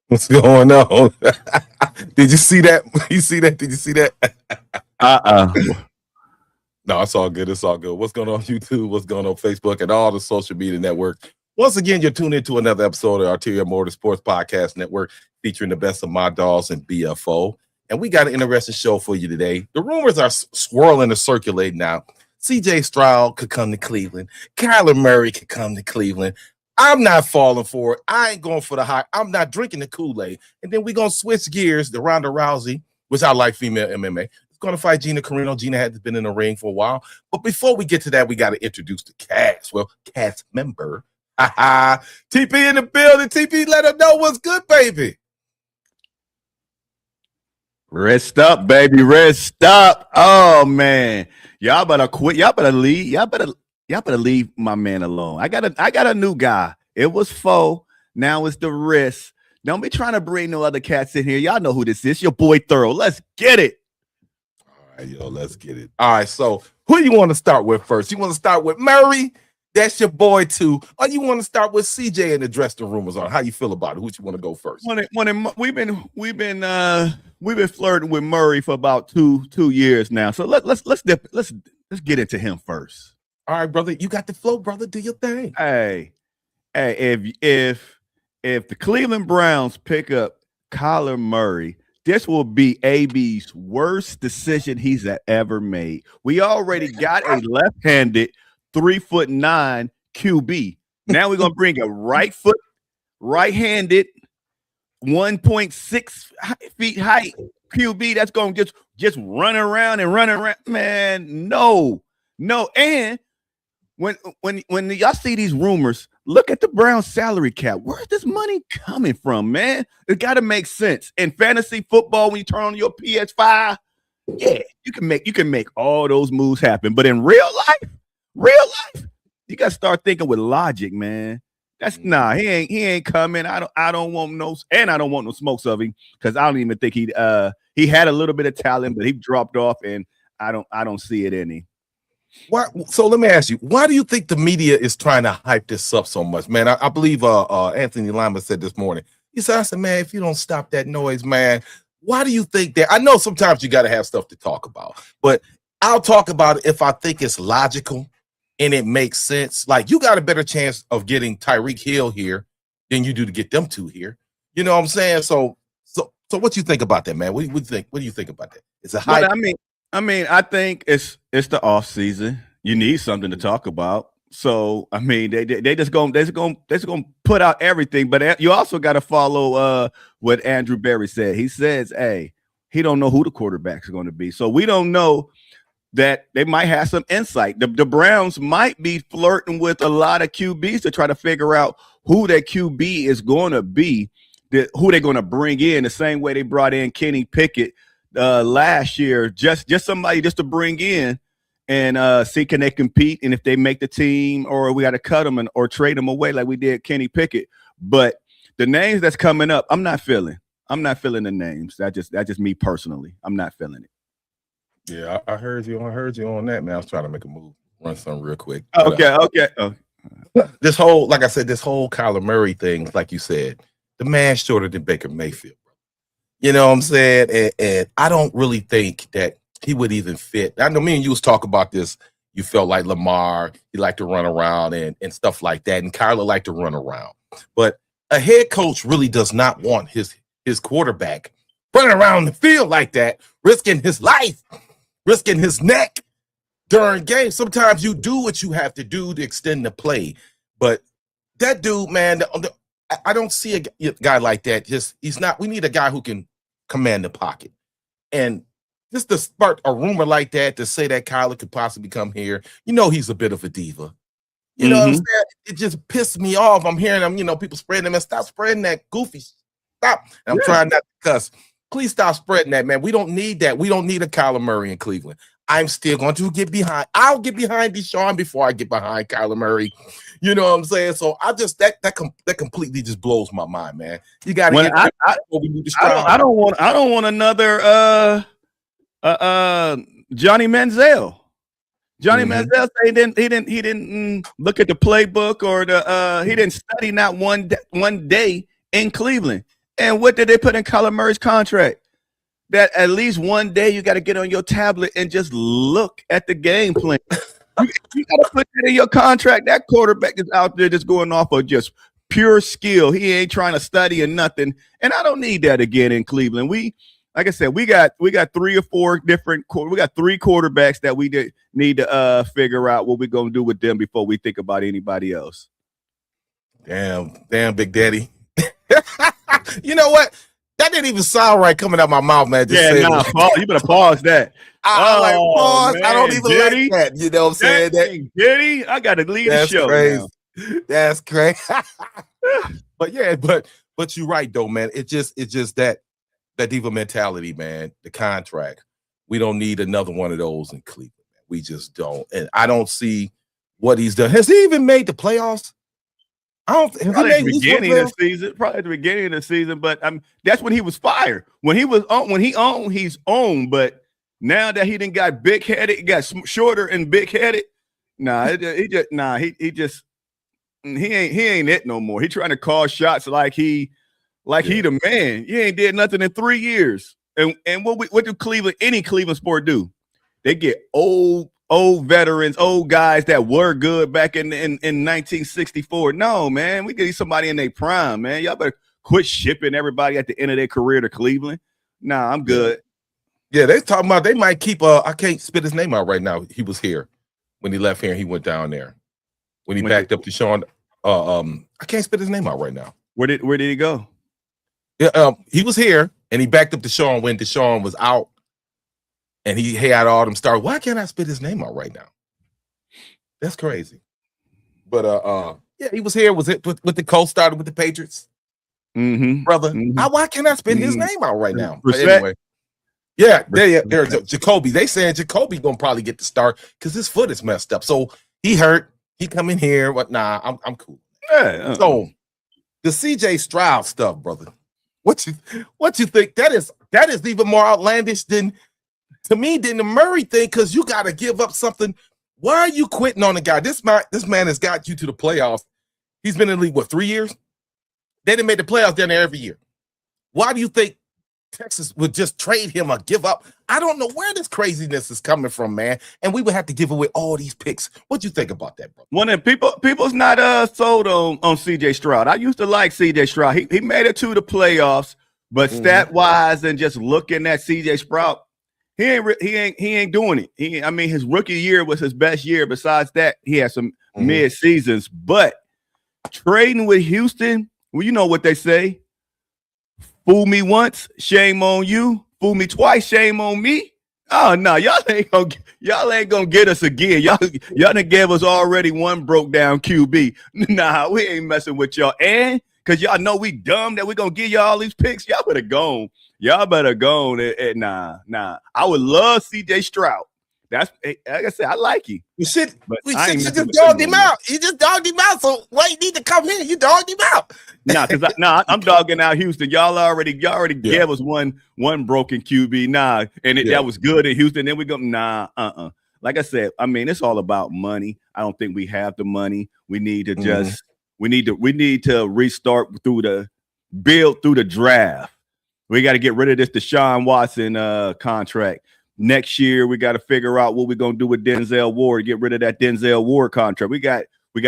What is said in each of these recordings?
What's going on? Did you see that? You see that? Did you see that? Uh-uh. No, it's all good. It's all good. What's going on YouTube? What's going on Facebook and all the social media network? Once again, you're tuned into another episode of Arterial Motorsports Podcast Network featuring the best of my dolls and BFO. And we got an interesting show for you today. The rumors are swirling and circulating now. CJ Stroud could come to Cleveland. Kyler Murray could come to Cleveland. I'm not falling for it. I ain't going for the hype. I'm not drinking the Kool-Aid. And then we're going to switch gears to Ronda Rousey, which I like female MMA. Going to fight Gina Carino. Gina had been in the ring for a while. But before we get to that, we got to introduce the cast. Well, cast member. TP in the building. TP, let her know what's good, baby. Rest up, baby. Rest up. Oh man. Y'all better quit. Y'all better leave. Y'all better leave my man alone. I got a new guy. It was Foe. Now it's the wrist. Don't be trying to bring no other cats in here. Y'all know who this is. Your boy Thorough. Let's get it. All right, yo, let's get it. All right, so who do you want to start with first? You want to start with Murray? That's your boy too. Or you want to start with CJ and address the rumors on how you feel about it? Who you want to go first? We've been flirting with Murray for about two years now. So let's get into him first. All right, brother, you got the flow, brother. Do your thing. Hey, if the Cleveland Browns pick up Kyler Murray, this will be AB's worst decision he's ever made. We already got a left-handed 3'9" QB. Now we're gonna bring a right-handed 1.6 feet height QB that's gonna just run around. Man, no. And when y'all see these rumors, look at the Browns salary cap. Where's this money coming from, man? It got to make sense. In fantasy football, when you turn on your PS5, yeah, you can make all those moves happen. But in real life, you got to start thinking with logic, man. That's he ain't coming. I don't want no smokes of him because I don't even think he had a little bit of talent, but he dropped off, and I don't see it in him. So let me ask you, why do you think the media is trying to hype this up so much, man? I believe Anthony Lima said this morning. He said, I said, man, if you don't stop that noise, man, why do you think that? I know sometimes you got to have stuff to talk about, but I'll talk about it if I think it's logical and it makes sense. Like, you got a better chance of getting Tyreek Hill here than you do to get them two here. You know what I'm saying? So what you think about that, man? What do you think? What do you think about that? It's a hype. I think it's the off season. You need something to talk about. So they just gonna put out everything. But you also got to follow what Andrew Berry said. He says, "Hey, he don't know who the quarterbacks are going to be. So we don't know that they might have some insight. The Browns might be flirting with a lot of QBs to try to figure out who that QB is going to be, who they're going to bring in. The same way they brought in Kenny Pickett." Last year, just somebody just to bring in and see can they compete, and if they make the team, or we got to cut them or trade them away like we did Kenny Pickett. But the names that's coming up, I'm not feeling the names. That's just me personally. I'm not feeling it. Yeah, I heard you on that, man. I was trying to make a move, run something real quick. Okay. This whole, like I said, this whole Kyler Murray thing, like you said, the man's shorter than Baker Mayfield. You know what I'm saying? And I don't really think that he would even fit. I know me and you was talking about this. You felt like Lamar, he liked to run around and stuff like that. And Kyler liked to run around. But a head coach really does not want his quarterback running around the field like that, risking his life, risking his neck during games. Sometimes you do what you have to do to extend the play. But that dude, man, I don't see a guy like that. He's not. We need a guy who can command the pocket. And just to spark a rumor like that, to say that Kyler could possibly come here, he's a bit of a diva. You know what I'm saying? It just pissed me off. I'm hearing them, people spreading them, and stop spreading that goofy. Stop. And I'm trying not to cuss. Please stop spreading that, man. We don't need that. We don't need a Kyler Murray in Cleveland. I'm still going to get behind. I'll get behind Deshaun before I get behind Kyler Murray. You know what I'm saying? So I just that completely just blows my mind, man. You got to get. I don't want another Johnny Manziel. Johnny Manziel said he didn't look at the playbook or he didn't study not one day in Cleveland. And what did they put in Kyler Murray's contract? That at least one day you got to get on your tablet and just look at the game plan. You got to put that in your contract. That quarterback is out there just going off of just pure skill. He ain't trying to study or nothing. And I don't need that again in Cleveland. Like I said, we got 3 or 4 different. We got 3 quarterbacks that we need to figure out what we're gonna do with them before we think about anybody else. Damn, Big Daddy. You know what? That didn't even sound right coming out my mouth, man. You better pause that. Pause. Man, I don't even like that. You know what I'm saying? Diddy, I got to leave the show. Crazy. Now. That's crazy. But yeah, but you're right though, man. It's just that diva mentality, man. The contract. We don't need another one of those in Cleveland. Man. We just don't. And I don't see what he's done. Has he even made the playoffs? I don't. Probably at the beginning of the season. But that's when he was fired. When he was on, he's on. But now that he didn't got big headed, got shorter and big headed. He ain't it no more. He trying to call shots like he the man. He ain't did nothing in 3 years. And what do any Cleveland sport do? They get old veterans, old guys that were good back in 1964. No, man, we get somebody in their prime, man. Y'all better quit shipping everybody at the end of their career to Cleveland. Nah, I'm good. Yeah, they talking about they might keep I can't spit his name out right now. He was here when he left here and he went down there. When he backed up to Sean, I can't spit his name out right now. Where did he go? Yeah, he was here and he backed up to Deshaun when Deshaun was out, and he had all them stars. Why can't I spit his name out right now? That's crazy. But yeah, he was here. Was it with the co-starter with the Patriots, brother? Why can't I spit his name out right now? Anyway, yeah, there's Jacoby. They saying Jacoby gonna probably get the start because his foot is messed up. So he hurt. He come in here. What? Nah, I'm cool. Yeah. So the CJ Stroud stuff, brother. What you think? That is even more outlandish than the Murray thing, because you got to give up something. Why are you quitting on the guy? This man has got you to the playoffs. He's been in the league 3 years? They didn't make the playoffs down there every year. Why do you think Texas would just trade him or give up? I don't know where this craziness is coming from, man. And we would have to give away all these picks. What you think about that, bro? One of people's not sold on CJ Stroud. I used to like CJ Stroud. He made it to the playoffs, but stat wise and just looking at CJ Stroud, he ain't doing it. His rookie year was his best year. Besides that, he had some mid seasons. But trading with Houston, well, you know what they say. Fool me once, shame on you. Fool me twice, shame on me. Oh no, y'all ain't gonna get us again. Y'all done gave us already one broke down QB. Nah, we ain't messing with y'all. And because y'all know we dumb that we gonna give y'all all these picks, y'all better go. Y'all better go. Nah. I would love CJ Stroud. That's like I said, I like you. You just dogged him out. You just dogged him out. So why you need to come here? You dogged him out. I'm dogging out Houston. Y'all already gave us one broken QB. That was good in Houston. Then we go, Like I said, it's all about money. I don't think we have the money. We need to we need to restart through the draft. We got to get rid of this Deshaun Watson contract. Next year, we got to figure out what we're gonna do with Denzel Ward. Get rid of that Denzel Ward contract. We got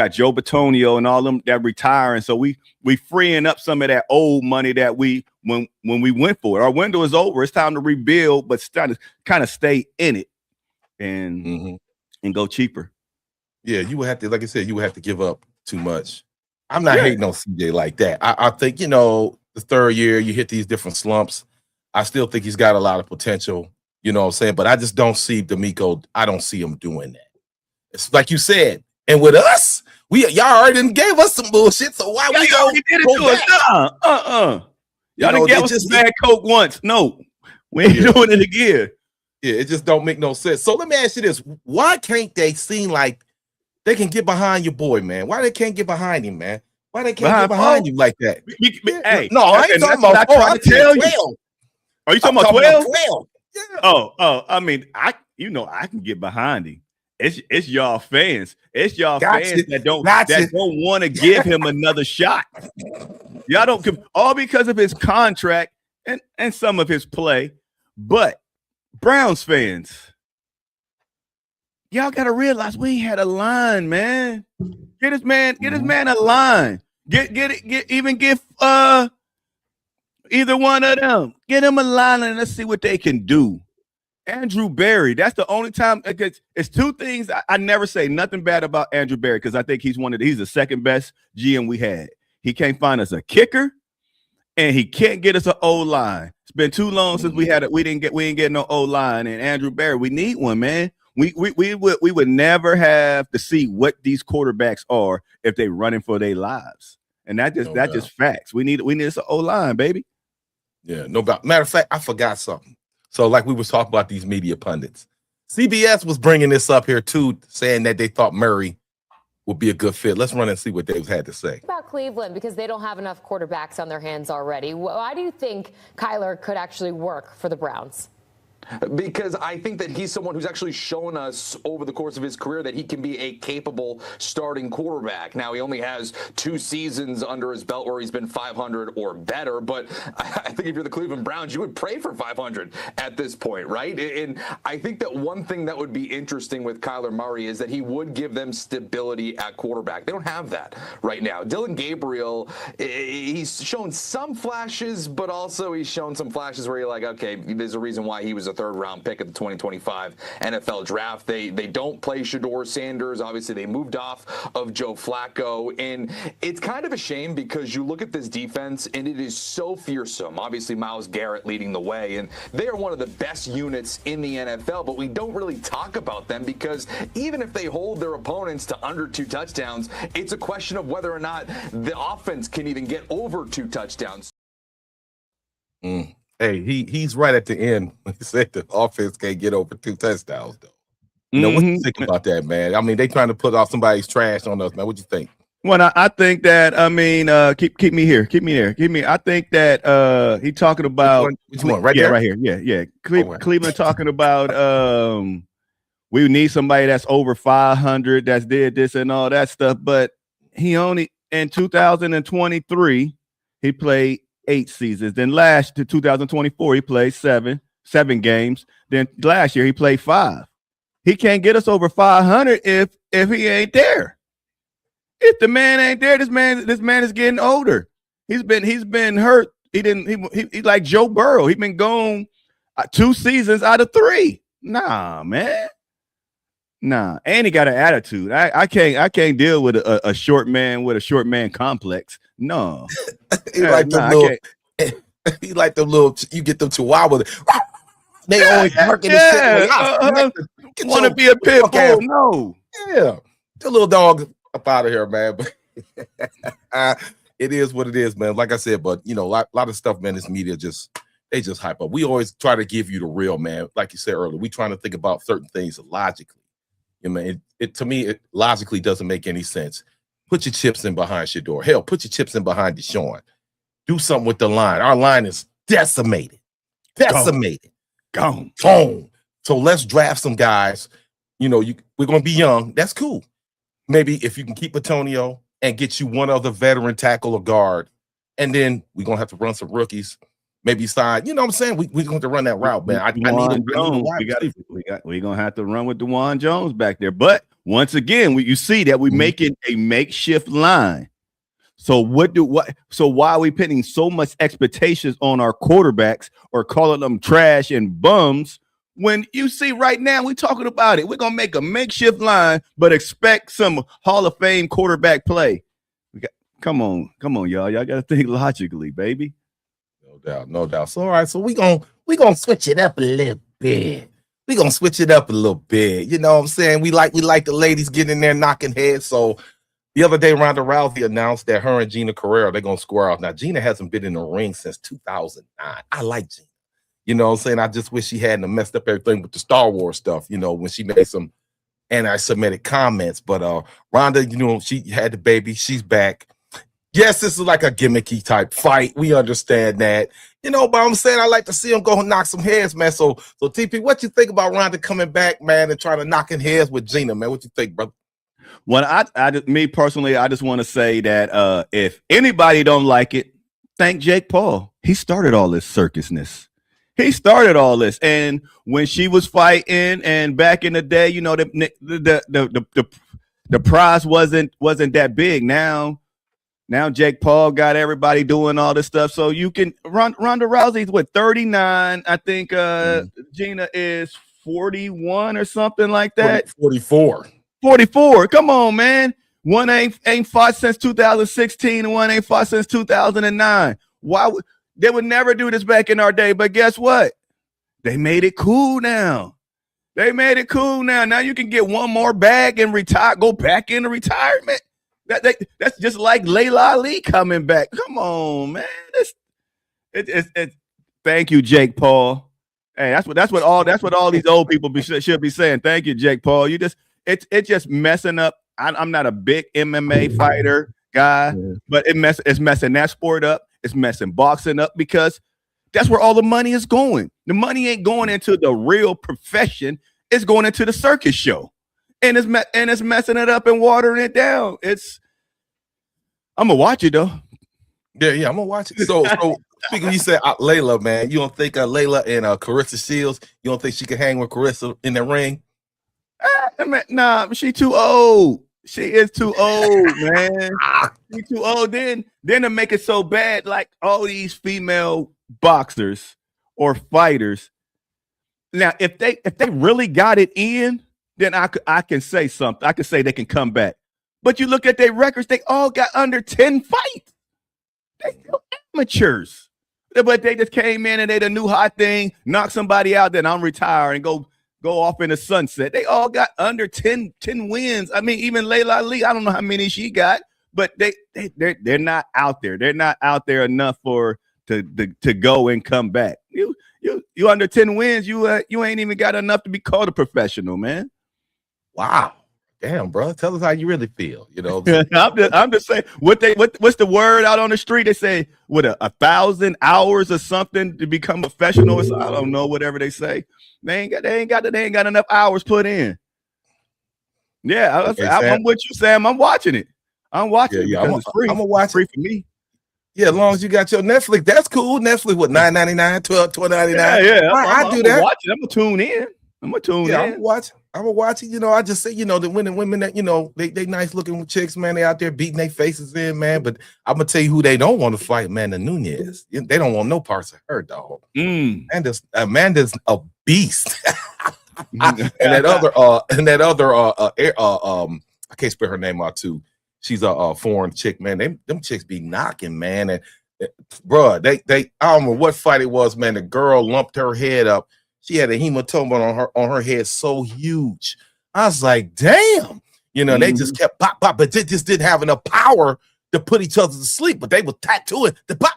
Joe Bitonio and all them that retiring. So we freeing up some of that old money that when we went for it. Our window is over. It's time to rebuild, but kind of stay in it and go cheaper. Yeah, you would have to, like I said, you would have to give up too much. I'm not hating on CJ like that. I think the third year you hit these different slumps. I still think he's got a lot of potential. You know what I'm saying? But I just don't see D'Amico. I don't see him doing that. It's like you said. And with us, y'all already gave us some bullshit. So why we already did it to us? Y'all done gave us some bad Coke once. No, we ain't doing it again. Yeah, it just don't make no sense. So let me ask you this. Why can't they seem like they can get behind your boy, man? Why they can't get behind him, man? Why they can't get behind you like that? Hey, no, I ain't talking about 4. I'm tell you. Are you talking about 12? Yeah. Oh, I can get behind him. It's y'all fans. It's y'all Gotcha. fans that don't Gotcha. want to give him another shot. Y'all don't all because of his contract and some of his play. But Browns fans, y'all gotta realize we ain't had a line, man. Get his man a line. Get either one of them. Get him a line and let's see what they can do. Andrew Berry, that's the only time. It's two things. I never say nothing bad about Andrew Berry because I think he's the second best GM we had. He can't find us a kicker, and he can't get us an O line. It's been too long since we ain't get no O line. And Andrew Berry, we need one, man. We would never have to see what these quarterbacks are if they running for their lives, and that's just facts. We need us an O line, baby. Yeah, no doubt. Matter of fact, I forgot something. So, like we was talking about these media pundits, CBS was bringing this up here too, saying that they thought Murray would be a good fit. Let's run and see what they've had to say about Cleveland because they don't have enough quarterbacks on their hands already. Why do you think Kyler could actually work for the Browns? Because I think that he's someone who's actually shown us over the course of his career that he can be a capable starting quarterback. Now, he only has 2 seasons under his belt where he's been 500 or better, but I think if you're the Cleveland Browns, you would pray for 500 at this point, right? And I think that one thing that would be interesting with Kyler Murray is that he would give them stability at quarterback. They don't have that right now. Dylan Gabriel, he's shown some flashes, but also he's shown some flashes where you're like, okay, there's a reason why he was a third-round pick at the 2025 NFL Draft. They don't play Shedeur Sanders. Obviously, they moved off of Joe Flacco, and it's kind of a shame because you look at this defense, and it is so fearsome. Obviously, Myles Garrett leading the way, and they are one of the best units in the NFL, but we don't really talk about them because even if they hold their opponents to under 2 touchdowns, it's a question of whether or not the offense can even get over 2 touchdowns. Hey, he's right at the end when he said the offense can't get over 2 touchdowns, though. You know, what you think about that, man? I mean, they trying to put off somebody's trash on us, man. What you think? Well, I think that, I mean, keep me here. Keep me there. I think that he talking about which one? Right there? Right here. Yeah. Cleveland talking about we need somebody that's over 500 that's did this and all that stuff. But he only in 2023 he played 8 seasons. Then last to 2024 he played 7 games. Then last year he played 5. He can't get us over 500 if he ain't there. If the man ain't there, this man is getting older. He's been hurt. He's like Joe Burrow. He's been gone 2 seasons out of 3. Nah, man. Nah, and he got an attitude. I can't deal with a short man with a short man complex. No, he like the little. You get them chihuahua. They always working this shit. Want to be a pit bull? No. Yeah, the little dog up out of here, man. But it is what it is, man. Like I said, but you know, a lot of stuff, man. This media they just hype up. We always try to give you the real, man. Like you said earlier, we trying to think about certain things logically. You know, it to me, it logically doesn't make any sense. Put your chips in behind Shedeur. Hell, put your chips in behind Deshaun. Do something with the line. Our line is decimated. Gone. So let's draft some guys. You know, we're going to be young. That's cool. Maybe if you can keep Antonio and get you one other veteran tackle or guard, and then we're going to have to run some rookies. Maybe sign, you know what I'm saying? We're going to run that route, man. I need we're going to have to run with DeJuan Jones back there. But once again, you see that we're making a makeshift line. So why are we putting so much expectations on our quarterbacks or calling them trash and bums when you see right now we're talking about it? We're going to make a makeshift line, but expect some Hall of Fame quarterback play. Come on, y'all. Y'all got to think logically, baby. No doubt. So all right, so we gonna switch it up a little bit. You know what I'm saying? We like the ladies getting in there knocking heads. So the other day, Ronda Rousey announced that her and Gina Carrera, they're gonna square off. Now, Gina hasn't been in the ring since 2009. I like Gina. You know what I'm saying? I just wish she hadn't messed up everything with the Star Wars stuff, you know, when she made some anti-Semitic comments. But Ronda, you know, she had the baby, she's back. Yes, this is like a gimmicky type fight. We understand that. But I'm saying I like to see him go and knock some heads, man. So TP, what you think about Ronda coming back, man, and trying to knock in heads with Gina, man? What you think, brother? Well, me personally, I just want to say that if anybody don't like it, thank Jake Paul. He started all this circusness. He started all this, and when she was fighting, and back in the day, the prize wasn't that big. Now Jake Paul got everybody doing all this stuff, so you can Ronda Rousey's what 39. I think Gina is 41 or something like that. 44. 44. Come on, man. One ain't fought since 2016, and one ain't fought since 2009. Why they would never do this back in our day? But guess what? They made it cool now. Now you can get one more bag and retire. Go back into retirement. That's just like Layla Ali coming back. Come on, man. Thank you, Jake Paul. Hey, that's what all these old people should be saying. Thank you, Jake Paul. It's just messing up. I'm not a big MMA fighter guy, but it's messing that sport up. It's messing boxing up because that's where all the money is going. The money ain't going into the real profession. It's going into the circus show, and it's messing it up and watering it down. I'm gonna watch it though. Yeah, I'm gonna watch it. So speaking, you said Layla, man. You don't think Layla and Carissa Shields? You don't think she can hang with Carissa in the ring? Nah, she too old. She is too old, man. She too old. Then to make it so bad, like all these female boxers or fighters. Now, if they really got it in, then I can say something. I can say they can come back. But you look at their records, they all got under 10 fights. They still amateurs. But they just came in and they the new hot thing, knock somebody out, then I'm retired and go off in the sunset. They all got under 10 wins. I mean, even Layla Ali, I don't know how many she got, but they're not out there. They're not out there enough to go and come back. You under 10 wins, you ain't even got enough to be called a professional, man. Wow. Damn, bro. Tell us how you really feel. I'm just saying what's the word out on the street? They say what 1,000 hours or something to become a professional. So I don't know, whatever they say. They ain't got enough hours put in. Yeah, I'm with you, Sam. I'm watching it. I'm watching it because it's free. I'm gonna watch free for me. Yeah, as long as you got your Netflix, that's cool. Netflix, what, $9.99, $12.99? Yeah. I do that. I'm watching. I'm gonna tune in. I'm gonna watch. I'm gonna watch it. I just say, the women that they nice looking chicks, man. They out there beating their faces in, man. But I'm gonna tell you who they don't want to fight, man. The Nunez. They don't want no parts of her, dog. Amanda's a beast. I can't spell her name out too. She's a foreign chick, man. Them chicks be knocking, man. And bro, they I don't know what fight it was, man. The girl lumped her head up. She had a hematoma on her head so huge. I was like, damn. They just kept pop, but they just didn't have enough power to put each other to sleep. But they were tattooing the pop,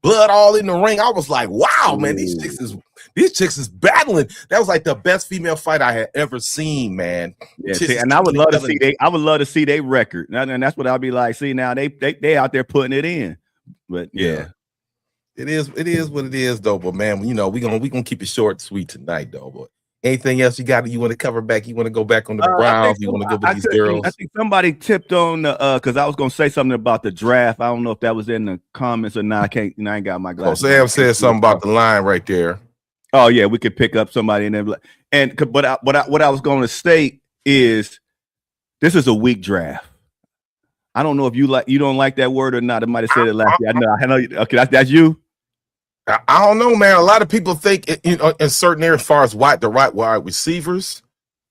blood all in the ring. I was like, wow, man, these chicks is battling. That was like the best female fight I had ever seen, man. Yeah, and I would love to see their record. And that's what I'll be like. See, now they out there putting it in. But yeah. It is what it is, though. But man, we gonna keep it short and sweet tonight, though. But anything else you want to cover back? You want to go back on the Browns? You want to go with these girls? I think somebody tipped on because I was gonna say something about the draft. I don't know if that was in the comments or not. I ain't got my glasses. Sam said something about the line right there. Oh yeah, we could pick up somebody in there. But what I was going to state is this is a weak draft. I don't know if you don't like that word or not. I might have said it last year. I know. Okay, that's you. I don't know, man. A lot of people think, in certain areas, as far as the right wide receivers,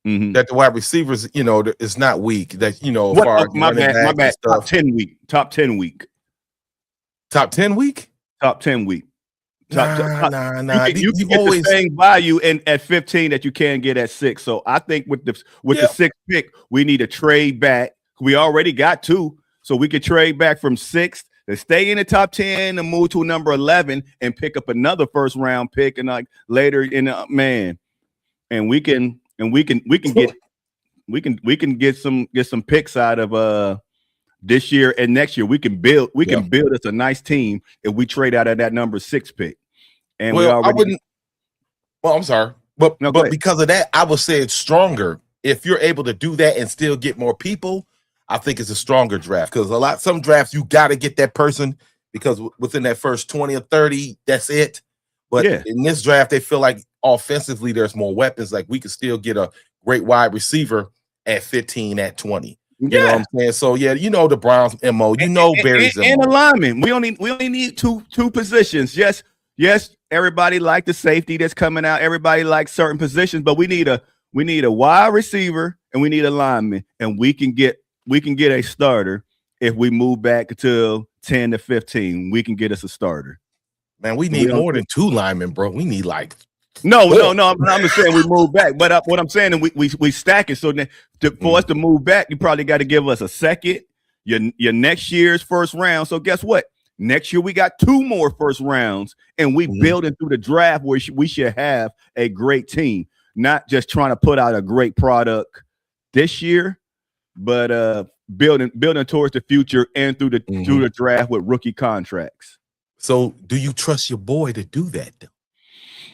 that the wide receivers, is not weak. That as far as my bad. Top 10 week. Top 10 week. Top 10 week. Top 10 week. Nah. You get always the same value at 15 that you can get at 6. So I think with the 6th pick, we need to trade back. We already got 2, so we could trade back from 6th to stay in the top 10 and move to number 11 and pick up another first round pick and like later in and we can get some picks out of this year and next year we can build us a nice team if we trade out of that number 6 pick. And well, we already I wouldn't. Well, I'm sorry, but because of that, I would say it's stronger. If you're able to do that and still get more people, I think it's a stronger draft. Because some drafts you got to get that person because within that first 20 or 30, that's it. But in this draft, they feel like offensively there's more weapons. Like we could still get a great wide receiver at 15, at 20. You know what I'm saying? So the Browns MO, Barry's MO. And alignment. We only need two positions. Yes, everybody like the safety that's coming out. Everybody likes certain positions, but we need a wide receiver and we need a lineman, and we can get a starter if we move back to 10 to 15. We can get us a starter. Man, we need more than 2 linemen, bro. We need like no. I'm just saying we move back, but what I'm saying is we stack it. So for us to move back, you probably got to give us a second, your next year's first round. So guess what? Next year we got 2 more first rounds, and we building through the draft where we should have a great team, not just trying to put out a great product this year, but building towards the future and through the draft with rookie contracts. So do you trust your boy to do that though?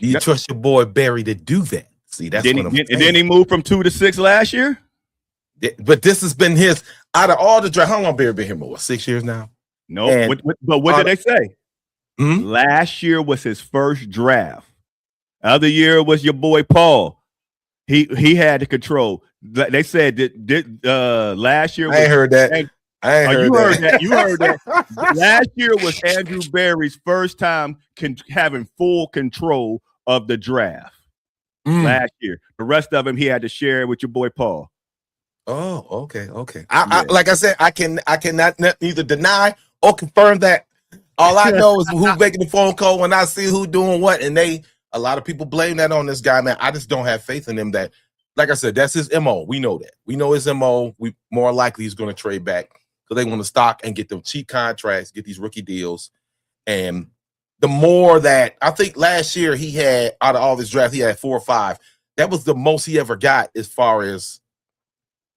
Do you trust your boy Barry to do that? See, that's what I'm saying. And then he moved from 2 to 6 last year. But this has been his out of all the draft. How long Barry been here? What, 6 years now? No, but what did they say? Last year was his first draft. Other year was your boy Paul. He had the control. They said that last year. I ain't heard that. You heard that. Last year was Andrew Barry's first time having full control of the draft. Last year, the rest of him he had to share with your boy Paul. Oh, okay. I like I said, I cannot neither deny or confirm that. All I know is who's making the phone call when I see who doing what, and a lot of people blame that on this guy, man. I just don't have faith in him. That, like I said, that's his MO. We know that. We know his MO. We more likely he's going to trade back because they want to stock and get them cheap contracts, get these rookie deals, and the more that I think last year he had out of all this draft, he had 4 or 5. That was the most he ever got as far as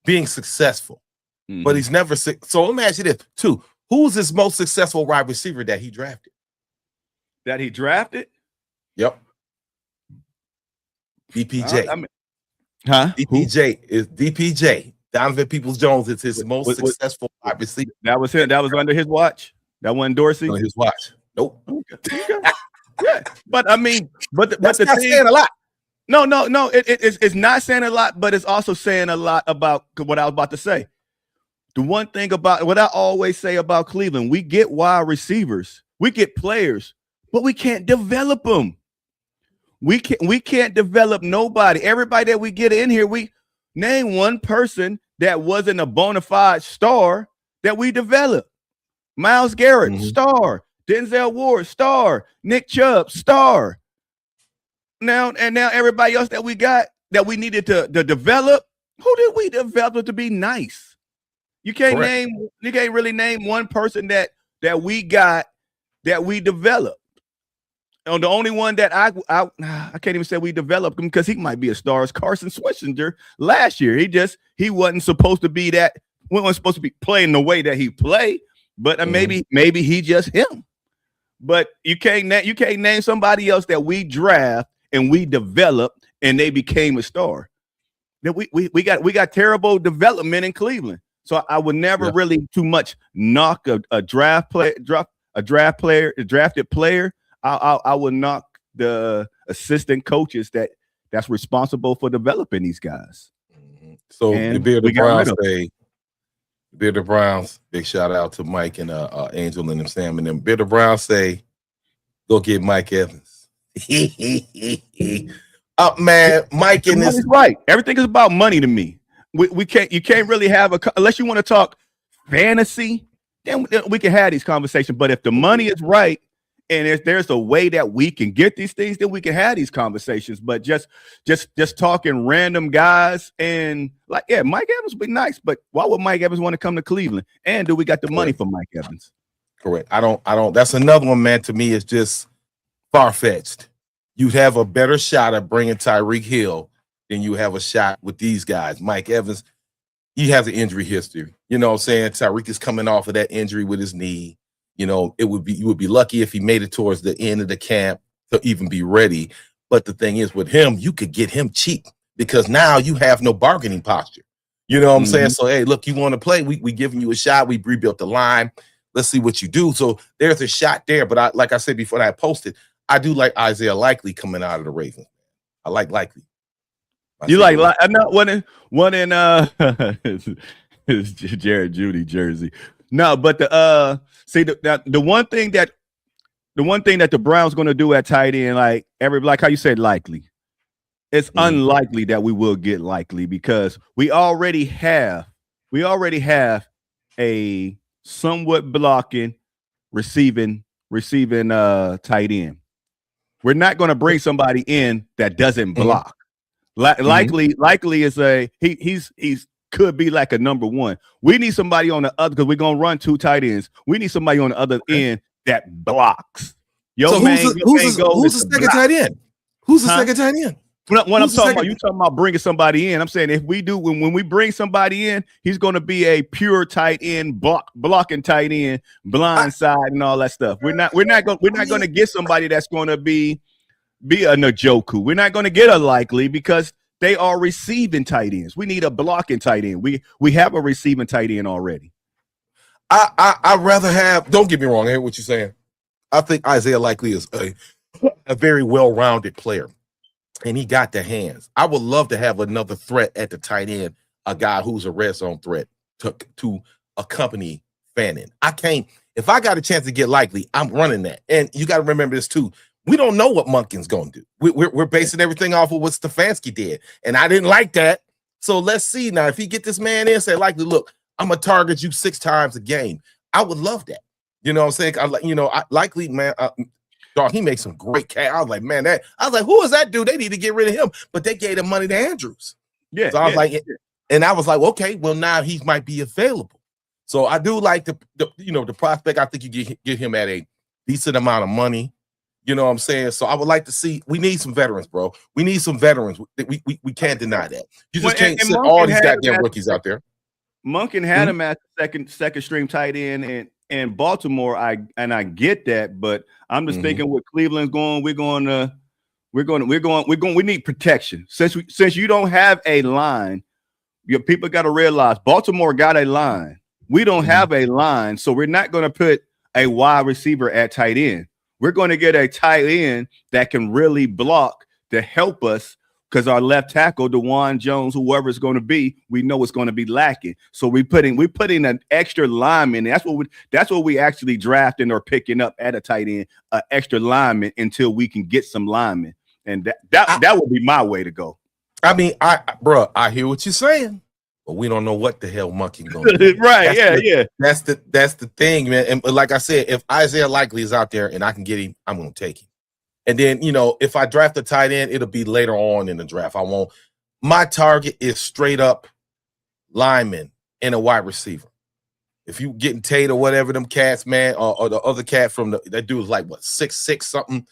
being successful. But he's never sick. So let me ask you this too: who's his most successful wide receiver that he drafted? Yep. DPJ. DPJ is DPJ. Donovan Peoples-Jones is his most successful wide receiver. That was him. That was under his watch. That wasn't Dorsey. Under his watch. Nope. Okay. Yeah, but I mean, that's the thing, saying a lot. No. It's not saying a lot, but it's also saying a lot about what I was about to say. The one thing about what I always say about Cleveland, we get wide receivers, we get players, but we can't develop them. We can't develop nobody. Everybody that we get in here, we name one person that wasn't a bona fide star that we developed. Myles Garrett, star. Denzel Ward, star. Nick Chubb, star. Now everybody else that we got that we needed to develop, who did we develop to be nice? You can't really name one person that we got that we developed. And the only one that I can't even say we developed him because he might be a star is Carson Switzinger last year. He wasn't supposed to be that. We weren't supposed to be playing the way that he played, but maybe he just him. But you can't name somebody else that we draft and we developed and they became a star. That we got terrible development in Cleveland. So I would never really too much knock a drafted player. I would knock the assistant coaches that's responsible for developing these guys. So the Bearded Browns, big shout out to Mike and Angel and them Sam and them. Bearded Browns say, go get Mike Evans. Up, man. Mike and this right. Everything is about money to me. You can't really have unless you want to talk fantasy, then we can have these conversations. But if the money is right and if there's a way that we can get these things, then we can have these conversations. But just talking random guys and Mike Evans would be nice, but why would Mike Evans want to come to Cleveland? And do we got the money for Mike Evans? Correct. I don't. That's another one, man. To me, it's just far-fetched. You'd have a better shot at bringing Tyreek Hill than you have a shot with these guys. Mike Evans, he has an injury history. You know what I'm saying? Tyreek is coming off of that injury with his knee. You know, you would be lucky if he made it towards the end of the camp to even be ready. But the thing is, with him, you could get him cheap because now you have no bargaining posture. You know what I'm saying? So, hey, look, you want to play? We giving you a shot. We rebuilt the line. Let's see what you do. So there's a shot there. But like I said before I posted, I do like Isaiah Likely coming out of the Ravens. I like Likely. I'm not one in Jared Judy jersey. No, but the one thing that the Browns going to do at tight end, like how you said, likely. It's unlikely that we will get Likely because we already have a somewhat blocking receiving tight end. We're not going to bring somebody in that doesn't block. Likely is he's could be like a number one. We need somebody on the other because we're gonna run two tight ends. We need somebody on the other end that blocks. Who's the second tight end? Who's the second tight end? When I'm talking about, you talking about bringing somebody in. I'm saying if we do when we bring somebody in, he's going to be a pure tight end, blocking tight end, blind side, and all that stuff. We're not going to get somebody that's going to be a Njoku. We're not going to get a Likely because they are receiving tight ends. We need a blocking tight end. We have a receiving tight end already. I'd rather have. Don't get me wrong. I hear what you're saying. I think Isaiah Likely is a very well-rounded player. And he got the hands. I would love to have another threat at the tight end, a guy who's a red zone threat to accompany Fannin. If I got a chance to get Likely, I'm running that. And you got to remember this too. We don't know what Monken's going to do. We're basing everything off of what Stefanski did. And I didn't like that. So let's see now. If he get this man in, say Likely, look, I'm going to target you 6 times a game. I would love that. You know what I'm saying? Likely, man, dog, he makes some great cash. I was like, man, who is that dude? They need to get rid of him. But they gave the money to Andrews. Yeah. So I was like, and I was like, okay, well, now he might be available. So I do like the prospect. I think you get him at a decent amount of money. You know what I'm saying? So I would like to see. We need some veterans, bro. We need some veterans. We can't deny that. You just can't sit all these goddamn rookies out there. Monken had him at second string tight end and Baltimore. I get that, but I'm just thinking what Cleveland's going. We need protection. Since you don't have a line, your people got to realize Baltimore got a line. We don't have a line, so we're not going to put a wide receiver at tight end. We're going to get a tight end that can really block to help us because our left tackle, DeJuan Jones, whoever it's going to be, we know it's going to be lacking. So we're putting an extra lineman. That's what we actually drafting or picking up at a tight end, an extra lineman until we can get some linemen. And that would be my way to go. I mean, I hear what you're saying, but we don't know what the hell Monkey going to do. Right? That's the thing, man. And like I said, if Isaiah Likely is out there and I can get him, I'm going to take him. And then, if I draft a tight end, it'll be later on in the draft. I won't. My target is straight up lineman and a wide receiver. If you getting Tate or whatever them cats, man, or the other cat from that dude is like what 6'6" something.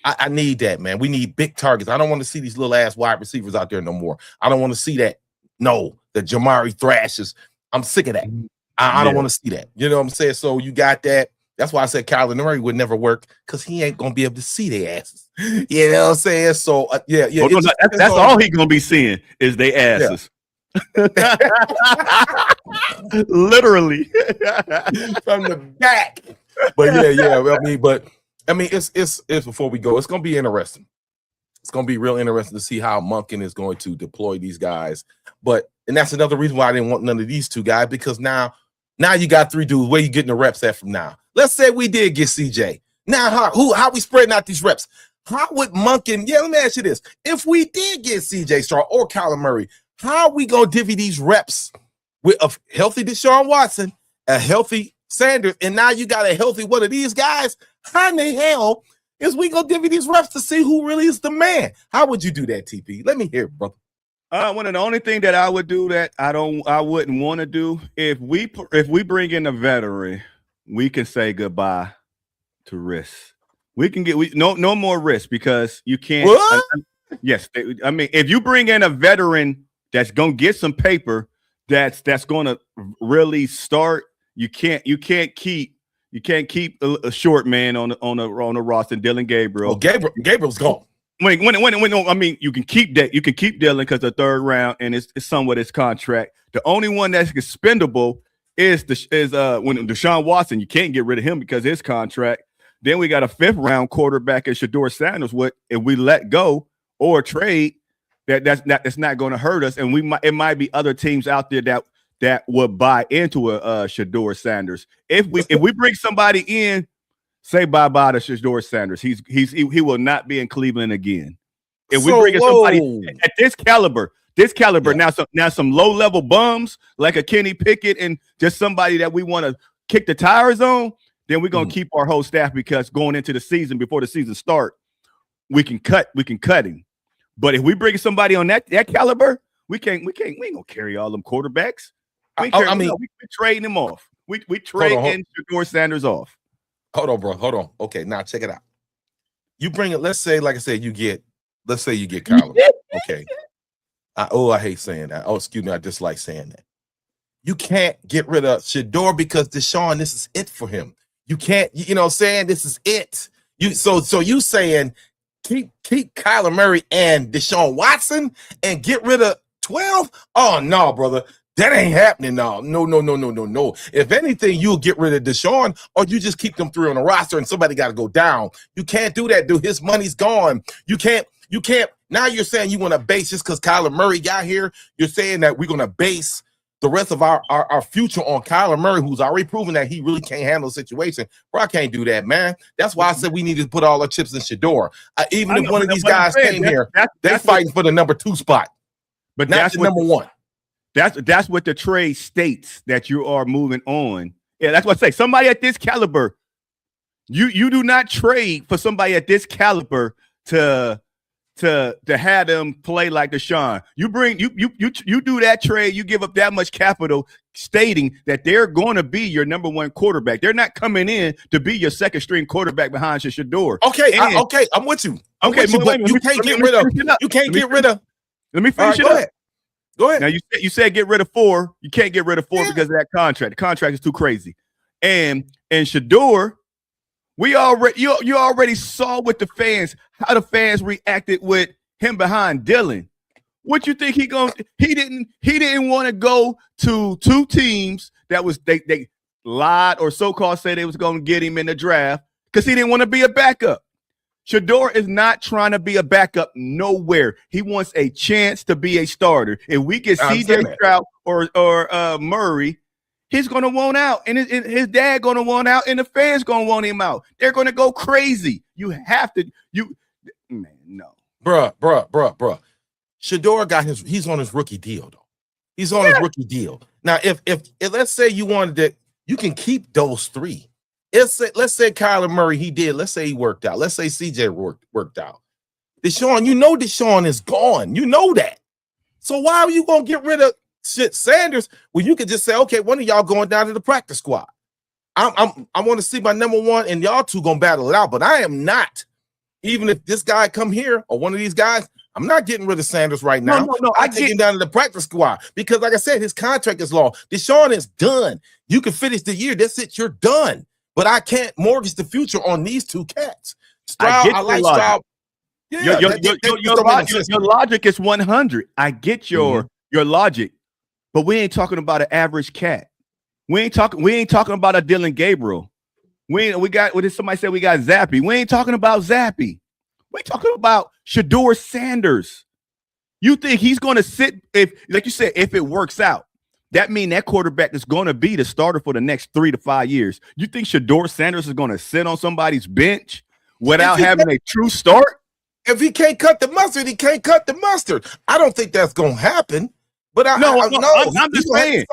I need that, man. We need big targets. I don't want to see these little ass wide receivers out there no more. I don't want to see that. No, the Jamari Thrashes. I'm sick of that. I don't want to see that. You know what I'm saying? So you got that. That's why I said Kyler Murray would never work because he ain't gonna be able to see their asses. You know what I'm saying? So yeah. Well, that's all he gonna be seeing is their asses. Yeah. Literally from the back. But I mean, it's before we go, it's gonna be interesting. It's gonna be real interesting to see how Monken is going to deploy these guys. And that's another reason why I didn't want none of these two guys because now you got 3 dudes. Where you getting the reps at from now? Let's say we did get CJ. Now, how we spreading out these reps? How would Monken? Yeah, let me ask you this: if we did get CJ Stroud or Kyler Murray, how are we gonna divvy these reps with a healthy Deshaun Watson, a healthy Sanders, and now you got a healthy one of these guys? How in the hell is we gonna divvy these reps to see who really is the man? How would you do that, TP? Let me hear it, brother. The only thing that I would do that I wouldn't want to do if we bring in a veteran, we can say goodbye to risk. We can get no more risk because you can't. Yes, I mean if you bring in a veteran that's gonna get some paper, that's going to really start. You can't keep a short man on the roster, Dylan Gabriel. Oh, Gabriel's gone. When I mean, you can keep that. You can keep Dylan because the third round and it's somewhat his contract. The only one that's expendable is when Deshaun Watson. You can't get rid of him because of his contract. Then we got a 5th round quarterback in Shedeur Sanders. What if we let go or trade? That's not going to hurt us. And it might be other teams out there that would buy into a Shedeur Sanders. If we bring somebody in, say bye-bye to Shedeur Sanders. He will not be in Cleveland again. If we bring in somebody at this caliber, yeah. now some low-level bums like a Kenny Pickett and just somebody that we want to kick the tires on, then we're gonna keep our whole staff, because going into the season, before the season start, we can cut him. But if we bring somebody on that caliber, we ain't gonna carry all them quarterbacks. We trading them off. We trading Shedeur Sanders off. Hold on, bro. Hold on. Okay, now check it out. You bring it. Let's say, like I said, you get Kyler. Okay. I hate saying that. Oh, excuse me. I dislike saying that. You can't get rid of Shedeur because Deshaun, this is it for him. You can't, you know what I'm saying? This is it. So you saying keep Kyler Murray and Deshaun Watson and get rid of 12? Oh, no, brother. That ain't happening now. No. If anything, you'll get rid of Deshaun, or you just keep them 3 on the roster and somebody got to go down. You can't do that, dude. His money's gone. You can't. Now you're saying you want to base just because Kyler Murray got here. You're saying that we're going to base the rest of our future on Kyler Murray, who's already proven that he really can't handle the situation. Bro, I can't do that, man. That's why I said we need to put all our chips in Shedeur. Even if one of these guys came here, they're fighting for the number 2 spot, but not that's the number 1. That's what the trade states, that you are moving on. Yeah, that's what I say. Somebody at this caliber, you do not trade for somebody at this caliber to have them play like Deshaun. You do that trade, you give up that much capital, stating that they're going to be your number 1 quarterback. They're not coming in to be your second string quarterback behind your Shedeur. Okay, I'm with you. You can't get rid of. Let me finish it up. Go ahead. Now you said get rid of 4. You can't get rid of 4 because of that contract. The contract is too crazy. And Shedeur, you already saw with the fans how the fans reacted with him behind Dylan. What you think he didn't want to go to 2 teams that was they lied or so-called say they was going to get him in the draft because he didn't want to be a backup. Shedeur is not trying to be a backup nowhere. He wants a chance to be a starter. If we get CJ Stroud or Murray, he's going to want out, and his dad going to want out, and the fans going to want him out. They're going to go crazy. You have to. No. Bruh. Shedeur he's on his rookie deal, though. He's on his rookie deal. Now, if let's say you wanted to, you can keep those 3. Let's say Kyler Murray, let's say he worked out. Let's say CJ worked out. Deshaun, Deshaun is gone. You know that. So why are you going to get rid of Sanders when you could just say, okay, one of y'all going down to the practice squad? I want to see my number 1, and y'all 2 going to battle it out, but I am not. Even if this guy come here or one of these guys, I'm not getting rid of Sanders right now. No, I take him down to the practice squad because, like I said, his contract is long. Deshaun is done. You can finish the year. That's it. You're done. But I can't mortgage the future on these 2 cats. Stroud, I like Stroud. Yeah, your logic is 100. I get your logic, but we ain't talking about an average cat. We ain't talking about a Dylan Gabriel. Somebody said we got Zappy. We ain't talking about Zappy. We're talking about Shedeur Sanders. You think he's going to sit, if, like you said, if it works out? That means that quarterback is going to be the starter for the next 3 to 5 years. You think Shedeur Sanders is going to sit on somebody's bench without having a true start? If he can't cut the mustard, he can't cut the mustard. I don't think that's going to happen. But I'm just saying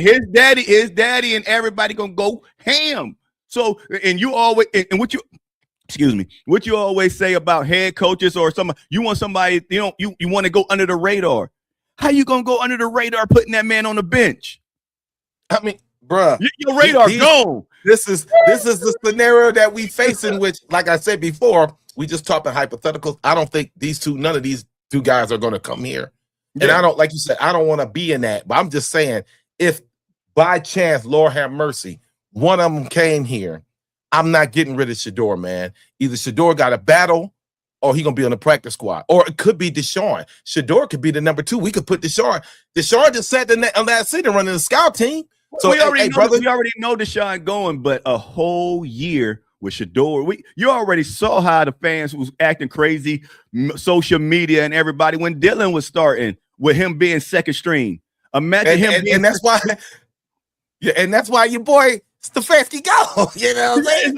his daddy and everybody going to go ham. So, and you always, and what you always say about head coaches or somebody, you want somebody, you want to go under the radar. How you gonna go under the radar putting that man on the bench? I mean, bruh, your radar gone. This is the scenario that we face in which, like I said before, we just talked about hypotheticals. I don't think none of these 2 guys are gonna come here. And I don't, like you said, I don't want to be in that. But I'm just saying, if by chance, Lord have mercy, one of them came here, I'm not getting rid of Shador, man. Either Shador got a battle or he going to be on the practice squad. Or it could be Deshaun. Shador could be the number 2. We could put Deshaun. Deshaun just sat on that seat and running the scout team. So we already know Deshaun going, but a whole year with Shador. You already saw how the fans was acting crazy, social media and everybody when Dylan was starting with him being second string. Imagine him being, and that's why, yeah, and that's why your boy Stefanski go. You know what I'm saying?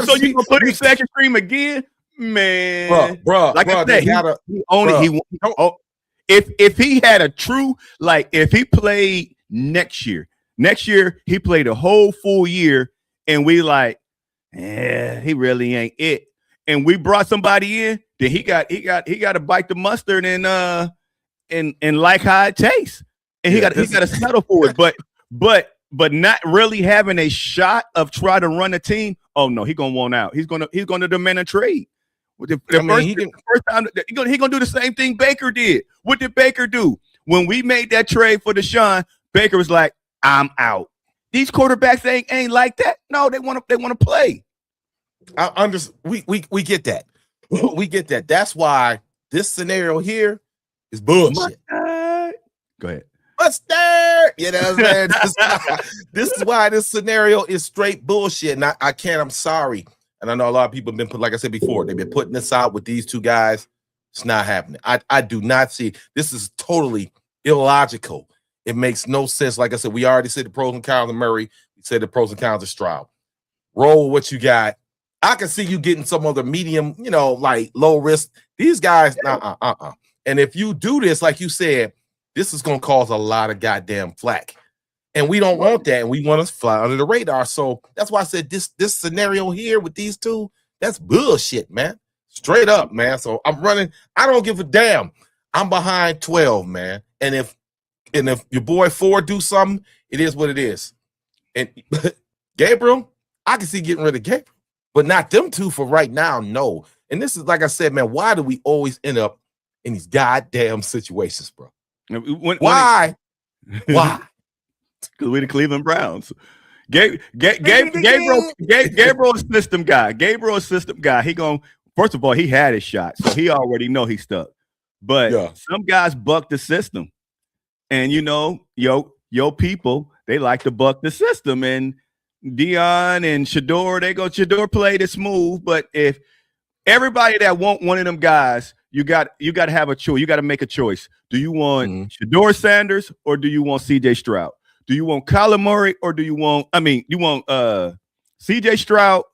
So you gonna put him second string again, man? Bro, like I said, if he had a true, like if he played next year he played a whole full year, and we like, he really ain't it. And we brought somebody in, then he got to bite the mustard and like how it tastes, and he got to settle for it. But not really having a shot of try to run a team. Oh no, he's gonna want out. He's gonna demand a trade. The first time he gonna do the same thing Baker did. What did Baker do when we made that trade for Deshaun? Baker was like, "I'm out." These quarterbacks ain't like that. No, they want to play. I understand. We get that. We get that. That's why this scenario here is bullshit. Go ahead. Mustard. You know what I'm saying? This is why this scenario is straight bullshit. And I can't. I'm sorry. And I know a lot of people have been like I said before, they've been putting this out with these two guys. It's not happening. I do not see. This is totally illogical. It makes no sense. Like I said, we already said the pros and cons of Murray. We said the pros and cons of Stroud. Roll with what you got. I can see you getting some other medium, like low risk. These guys, And if you do this, like you said, this is going to cause a lot of goddamn flack. And we don't want that. And we want to fly under the radar. So that's why I said this scenario here with these two, that's bullshit, man. Straight up, man. So I'm running. I don't give a damn. I'm behind 12, man. And if your boy Ford do something, it is what it is. And Gabriel, I can see getting rid of Gabriel, but not them two for right now. No. And this is, like I said, man, why do we always end up in these goddamn situations, bro? Why? Why? Because we're the Cleveland Browns. Gabriel a system guy. Gabriel a system guy. First of all, he had his shot, so he already know he's stuck. But some guys buck the system. And your people, they like to buck the system. And Dion and Shador play this smooth. But if everybody that want one of them guys, you got to have a choice. You got to make a choice. Do you want Shador Sanders or do you want CJ Stroud? Do you want Kyler Murray or do you want CJ Stroud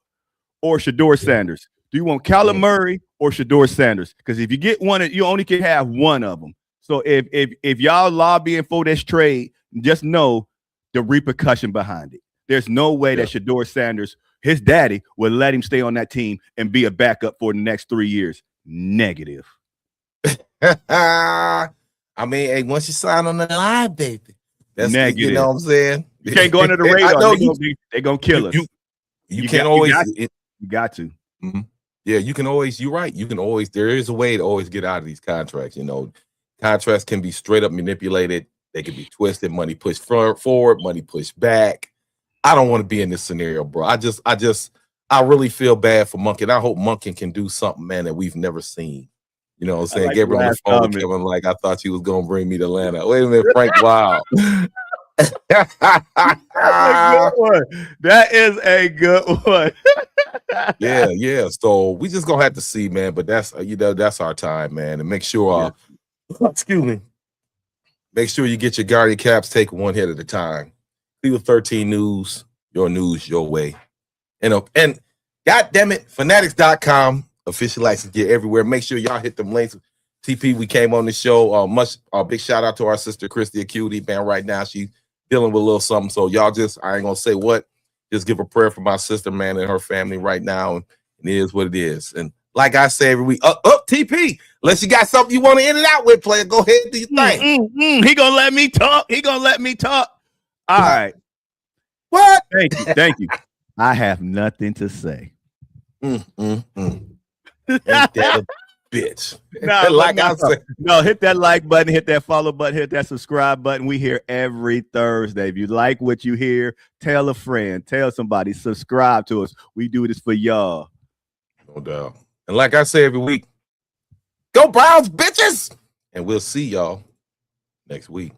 or Shador Sanders? Do you want Kyler Murray or Shador Sanders? Because if you get one, you only can have one of them. So if y'all lobbying for this trade, just know the repercussion behind it. There's no way that Shador Sanders, his daddy, would let him stay on that team and be a backup for the next 3 years. Negative. I mean, hey, once you sign on the line, baby, that's negative. You know what I'm saying? You can't go under the radar. They're gonna kill us. You can always. You got to. Mm-hmm. Yeah, you can always. You're right. You can always. There is a way to always get out of these contracts. Contracts can be straight up manipulated. They can be twisted. Money pushed forward. Money pushed back. I don't want to be in this scenario, bro. I really feel bad for Monken. I hope Monken can do something, man, that we've never seen. You know what I'm saying? Like Gabriel on the phone with Kevin, like, I thought you was going to bring me to Atlanta. Wait a minute, Frank, wow. That is a good one. Yeah. So we just going to have to see, man. But that's, that's our time, man. And make sure, excuse me, make sure you get your Guardian caps, take one hit at a time. Cleveland 13 News, your way. And God damn it, fanatics.com, official license gear everywhere. Make sure y'all hit them links. TP, we came on the show. Big shout out to our sister Christy Acuity, man. Right now, she's dealing with a little something. So y'all I ain't gonna say what. Just give a prayer for my sister, man, and her family right now. And it is what it is. And like I say every week, TP, unless you got something you want to end it out with, player, go ahead and do your thing. He gonna let me talk. All right. What? Thank you. I have nothing to say. Ain't that bitch. No, like no, I said, no, hit that like button, hit that follow button, hit that subscribe button. We here every Thursday. If you like what you hear, tell a friend, tell somebody, subscribe to us. We do this for y'all. no doubt. And like I say every week, go Browns, bitches. And we'll see y'all next week.